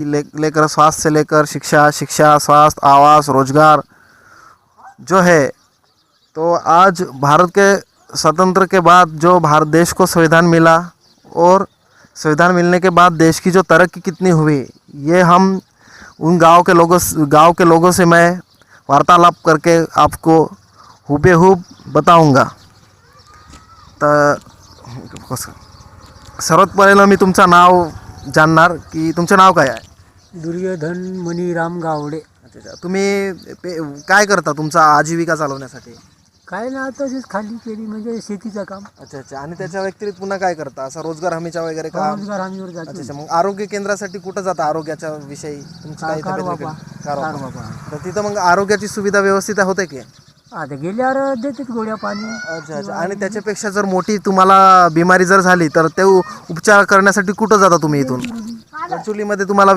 लेकर स्वास्थ्य से लेकर शिक्षा स्वास्थ्य आवास रोजगार जो है। तो आज भारत के स्वतंत्र के बाद जो भारत देश को संविधान मिला और संविधान मिलने के बाद देश की जो तरक्की कितनी हुई, ये हम उन गांव के लोगों से मैं वार्तालाप करके आपको हुबेहूब बताऊंगा। तर सर्वात पहिलं मी तुमचं नाव जाणणार की तुमचं नाव काय आहे? दुर्योधन मणिराम गावडे. अच्छा, तुम्ही काय करता तुमचा आजीविका चालवण्यासाठी? काय ना आता खाली केली म्हणजे शेतीचं काम. अच्छा, आणि त्याच्या व्यतिरिक्त पुन्हा काय करता? असा रोजगार हमीचा वगैरे काम? रोजगार हमीवर जातो. अच्छा, मग आरोग्य केंद्रासाठी कुठं जाता? आरोग्याच्या विषयी तुमची काही तब्येत वगैरे? बाबा. तर तिथं मग आरोग्याची सुविधा व्यवस्थित होते की? आता गेल्यावर देतात गोळ्या पाणी. अच्छा, आणि त्याच्यापेक्षा जर मोठी तुम्हाला बिमारी जर झाली तर ते उपचार करण्यासाठी कुठं जाता तुम्ही इथून? गडचुलीमध्ये तुम्हाला